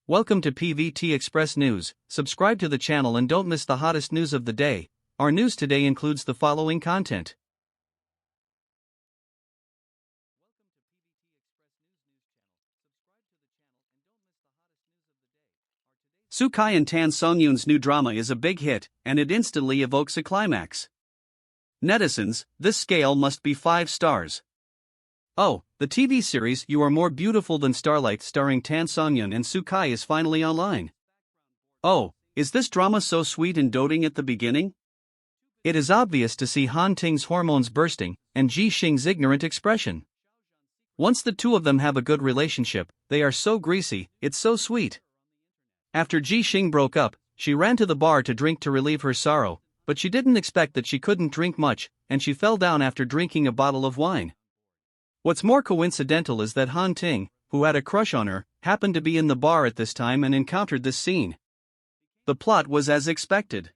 Welcome to PVT Express News. Subscribe to the channel and don't miss the hottest news of the day. Our news today includes the following content. Kai and Tan Songyun's new drama is a big hit, and it instantly evokes a climax. Netizens, this scale must be 5 stars. Oh, the TV series You Are More Beautiful Than Starlight starring Tan Songyun and Kai is finally online. Oh, is this drama so sweet and doting at the beginning? It is obvious to see Han Ting's hormones bursting, and Ji Xing's ignorant expression. Once the two of them have a good relationship, they are so greasy, it's so sweet. After Ji Xing broke up, she ran to the bar to drink to relieve her sorrow, but she didn't expect that she couldn't drink much, and she fell down after drinking a bottle of wine. What's more coincidental is that Han Ting, who had a crush on her, happened to be in the bar at this time and encountered this scene. The plot was as expected.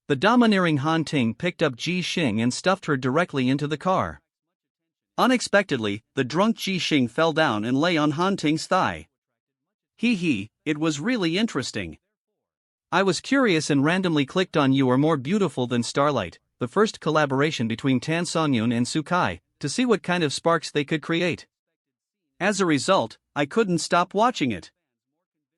The domineering Han Ting picked up Ji Xing and stuffed her directly into the car. Unexpectedly, the drunk Ji Xing fell down and lay on Han Ting's thigh. It was really interesting. I was curious and randomly clicked on You Are More Beautiful Than Starlight, the first collaboration between Tan Songyun and Kai, to see what kind of sparks they could create. As a result, I couldn't stop watching it.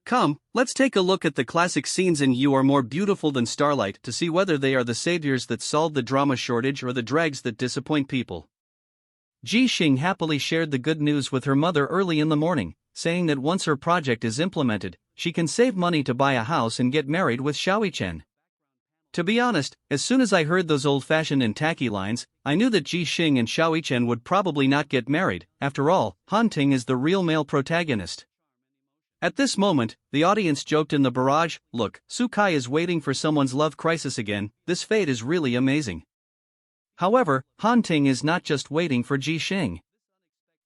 Come, let's take a look at the classic scenes in You Are More Beautiful Than Starlight to see whether they are the saviors that solve the drama shortage or the dregs that disappoint people. Ji Xing happily shared the good news with her mother early in the morning, saying that once her project is implemented, she can save money to buy a house and get married with Chen. To be honest, as soon as I heard those old-fashioned and tacky lines, I knew that Ji Xing and Chen would probably not get married. After all, Han Ting is the real male protagonist. At this moment, the audience joked in the barrage, "Look, Kai is waiting for someone's love crisis again, this fate is really amazing." However, Han Ting is not just waiting for Ji Xing.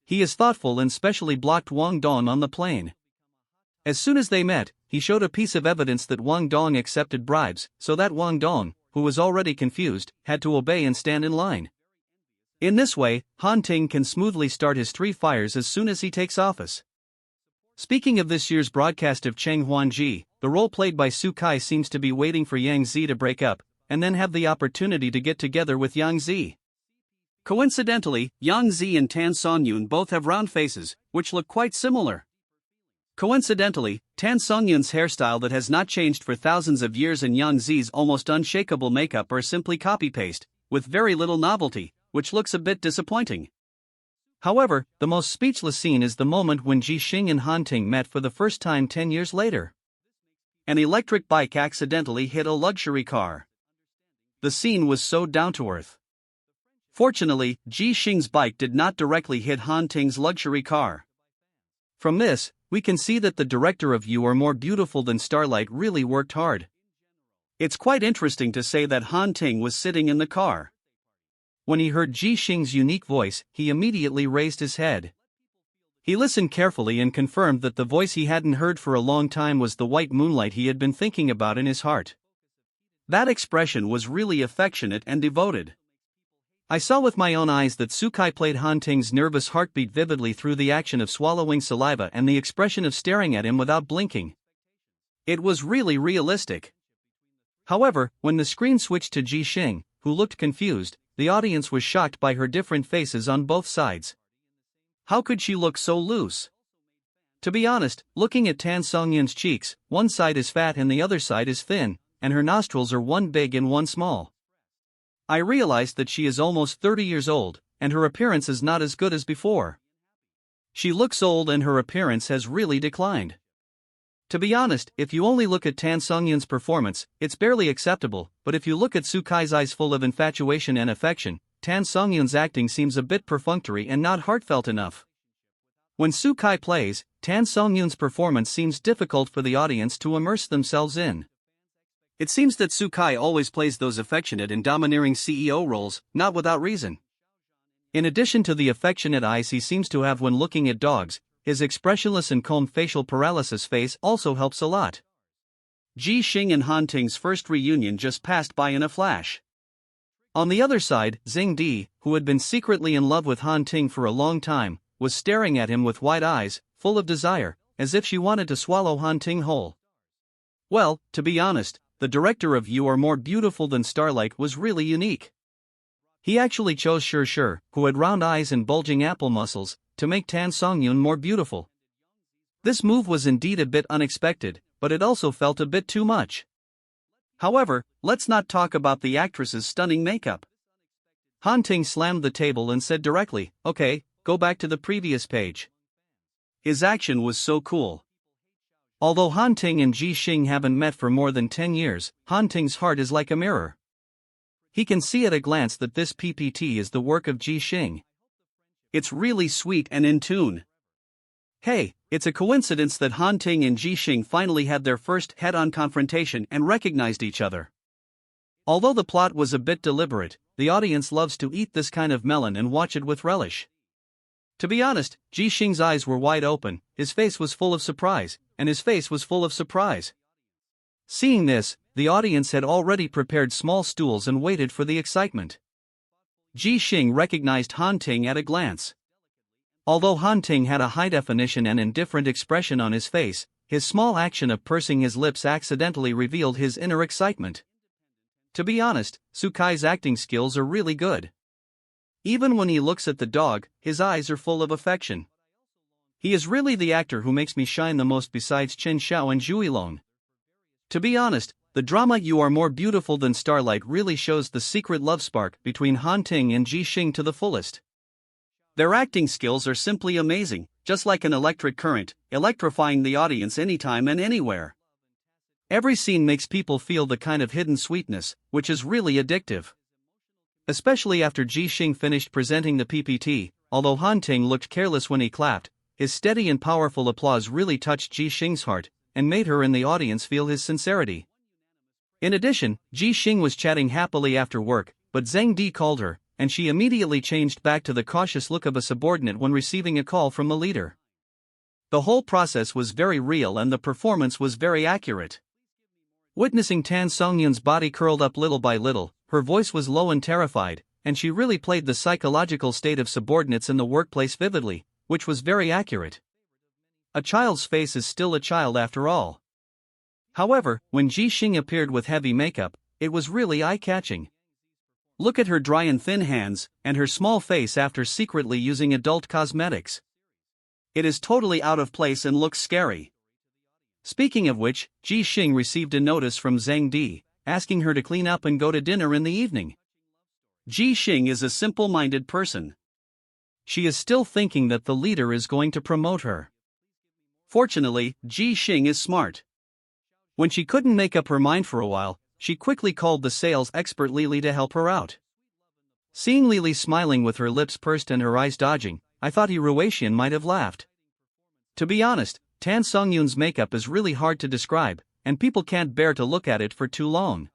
He is thoughtful and specially blocked Wang Dong on the plane. As soon as they met, he showed a piece of evidence that Wang Dong accepted bribes, so that Wang Dong, who was already confused, had to obey and stand in line. In this way, Han Ting can smoothly start his 3 fires as soon as he takes office. Speaking of this year's broadcast of Cheng Huanji, the role played by Kai seems to be waiting for Yangzi to break up, and then have the opportunity to get together with Yangzi. Coincidentally, Yangzi and Tan Songyun both have round faces, which look quite similar. Coincidentally, Tan Songyun's hairstyle that has not changed for thousands of years and Yangzi's almost unshakable makeup are simply copy-paste, with very little novelty, which looks a bit disappointing. However, the most speechless scene is the moment when Ji Xing and Han Ting met for the first time 10 years later. An electric bike accidentally hit a luxury car. The scene was so down-to-earth. Fortunately, Ji Xing's bike did not directly hit Han Ting's luxury car. From this, we can see that the director of You Are More Beautiful Than Starlight really worked hard. It's quite interesting to say that Han Ting was sitting in the car. When he heard Ji Xing's unique voice, he immediately raised his head. He listened carefully and confirmed that the voice he hadn't heard for a long time was the white moonlight he had been thinking about in his heart. That expression was really affectionate and devoted. I saw with my own eyes that Kai played Han Ting's nervous heartbeat vividly through the action of swallowing saliva and the expression of staring at him without blinking. It was really realistic. However, when the screen switched to Ji Xing, who looked confused, the audience was shocked by her different faces on both sides. How could she look so loose? To be honest, looking at Tan Songyun's cheeks, one side is fat and the other side is thin, and her nostrils are one big and one small. I realized that she is almost 30 years old, and her appearance is not as good as before. She looks old and her appearance has really declined. To be honest, if you only look at Tan Songyun's performance, it's barely acceptable, but if you look at Kai's eyes full of infatuation and affection, Tan Songyun's acting seems a bit perfunctory and not heartfelt enough. When Kai plays, Tan Songyun's performance seems difficult for the audience to immerse themselves in. It seems that Kai always plays those affectionate and domineering CEO roles, not without reason. In addition to the affectionate eyes he seems to have when looking at dogs, his expressionless and calm facial paralysis face also helps a lot. Ji Xing and Han Ting's first reunion just passed by in a flash. On the other side, Di, who had been secretly in love with Han Ting for a long time, was staring at him with wide eyes, full of desire, as if she wanted to swallow Han Ting whole. Well, to be honest, the director of You Are More Beautiful Than Starlight was really unique. He actually chose Shi, who had round eyes and bulging apple muscles, to make Tan Songyun more beautiful. This move was indeed a bit unexpected, but it also felt a bit too much. However, let's not talk about the actress's stunning makeup. Han Ting slammed the table and said directly, "Okay, go back to the previous page." His action was so cool. Although Han Ting and Ji Xing haven't met for more than 10 years, Han Ting's heart is like a mirror. He can see at a glance that this PPT is the work of Ji Xing. It's really sweet and in tune. Hey, it's a coincidence that Han Ting and Ji Xing finally had their first head-on confrontation and recognized each other. Although the plot was a bit deliberate, the audience loves to eat this kind of melon and watch it with relish. To be honest, Ji Xing's eyes were wide open, his face was full of surprise, and his face was full of surprise. Seeing this, the audience had already prepared small stools and waited for the excitement. Ji Xing recognized Han Ting at a glance. Although Han Ting had a high-definition and indifferent expression on his face, his small action of pursing his lips accidentally revealed his inner excitement. To be honest, Sukai's acting skills are really good. Even when he looks at the dog, his eyes are full of affection. He is really the actor who makes me shine the most besides Chen Xiao and Zhu Yilong. To be honest, the drama You Are More Beautiful Than Starlight really shows the secret love spark between Han Ting and Ji Xing to the fullest. Their acting skills are simply amazing, just like an electric current, electrifying the audience anytime and anywhere. Every scene makes people feel the kind of hidden sweetness, which is really addictive. Especially after Ji Xing finished presenting the PPT, although Han Ting looked careless when he clapped, his steady and powerful applause really touched Ji Xing's heart, and made her and the audience feel his sincerity. In addition, Ji Xing was chatting happily after work, but Zhang Di called her, and she immediately changed back to the cautious look of a subordinate when receiving a call from the leader. The whole process was very real and the performance was very accurate. Witnessing Tan Songyun's body curled up little by little, her voice was low and terrified, and she really played the psychological state of subordinates in the workplace vividly, which was very accurate. A child's face is still a child after all. However, when Ji Xing appeared with heavy makeup, it was really eye-catching. Look at her dry and thin hands, and her small face after secretly using adult cosmetics. It is totally out of place and looks scary. Speaking of which, Ji Xing received a notice from Zhang Di, asking her to clean up and go to dinner in the evening. Ji Xing is a simple-minded person. She is still thinking that the leader is going to promote her. Fortunately, Ji Xing is smart. When she couldn't make up her mind for a while, she quickly called the sales expert Lily to help her out. Seeing Lily smiling with her lips pursed and her eyes dodging, I thought Hiroatian might have laughed. To be honest, Tan Songyun's makeup is really hard to describe, and people can't bear to look at it for too long.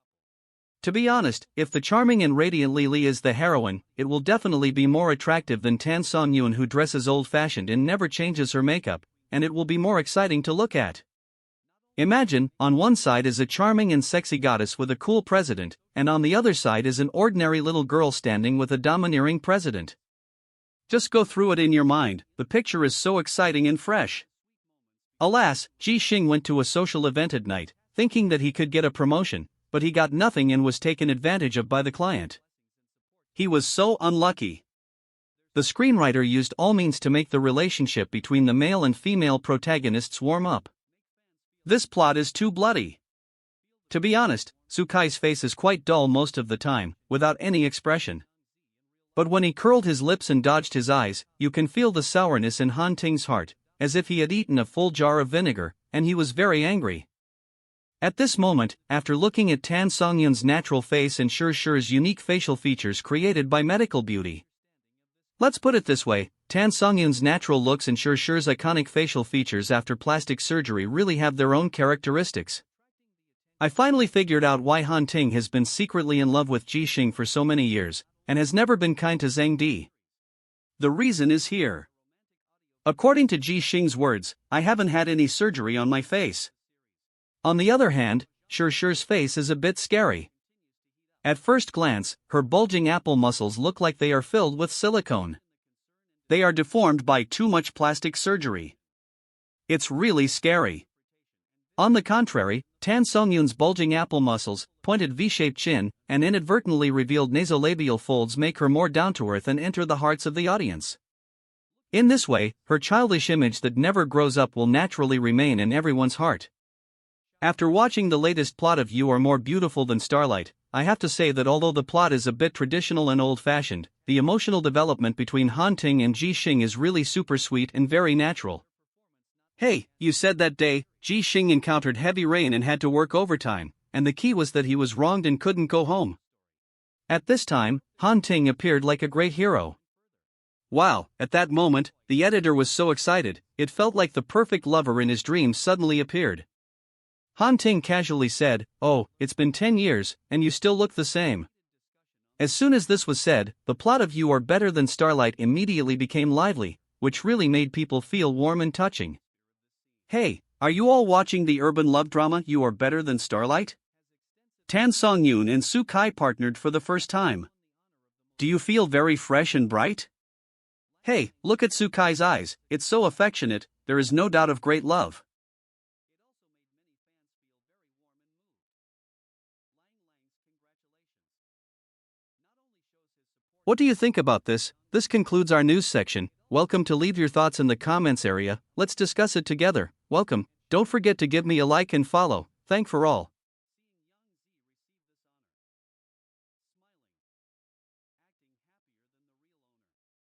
To be honest, if the charming and radiant Lily is the heroine, it will definitely be more attractive than Tan Songyun, who dresses old-fashioned and never changes her makeup, and it will be more exciting to look at. Imagine, on one side is a charming and sexy goddess with a cool president, and on the other side is an ordinary little girl standing with a domineering president. Just go through it in your mind, the picture is so exciting and fresh. Alas, Ji Xing went to a social event at night, thinking that he could get a promotion, but he got nothing and was taken advantage of by the client. He was so unlucky. The screenwriter used all means to make the relationship between the male and female protagonists warm up. This plot is too bloody. To be honest, Sukai's face is quite dull most of the time, without any expression. But when he curled his lips and dodged his eyes, you can feel the sourness in Han Ting's heart, as if he had eaten a full jar of vinegar, and he was very angry. At this moment, after looking at Tan Songyun's natural face and Shi's unique facial features created by medical beauty. Let's put it this way, Tan Songyun's natural looks and Shi's iconic facial features after plastic surgery really have their own characteristics. I finally figured out why Han Ting has been secretly in love with Ji Xing for so many years, and has never been kind to Zhang Di. The reason is here. According to Ji Xing's words, I haven't had any surgery on my face. On the other hand, Shi's face is a bit scary. At first glance, her bulging apple muscles look like they are filled with silicone. They are deformed by too much plastic surgery. It's really scary. On the contrary, Tan Songyun's bulging apple muscles, pointed V-shaped chin, and inadvertently revealed nasolabial folds make her more down-to-earth and enter the hearts of the audience. In this way, her childish image that never grows up will naturally remain in everyone's heart. After watching the latest plot of You Are More Beautiful Than Starlight, I have to say that although the plot is a bit traditional and old-fashioned, the emotional development between Han Ting and Ji Xing is really super sweet and very natural. Hey, you said that day, Ji Xing encountered heavy rain and had to work overtime, and the key was that he was wronged and couldn't go home. At this time, Han Ting appeared like a great hero. Wow, at that moment, the editor was so excited, it felt like the perfect lover in his dreams suddenly appeared. Han Ting casually said, "Oh, it's been 10 years, and you still look the same." As soon as this was said, the plot of You Are Better Than Starlight immediately became lively, which really made people feel warm and touching. Hey, are you all watching the urban love drama You Are Better Than Starlight? Tan Songyun and Su Kai partnered for the first time. Do you feel very fresh and bright? Hey, look at Su Kai's eyes, it's so affectionate, there is no doubt of great love. What do you think about this? This concludes our news section. Welcome to leave your thoughts in the comments area, let's discuss it together. Welcome, don't forget to give me a like and follow, thank for all.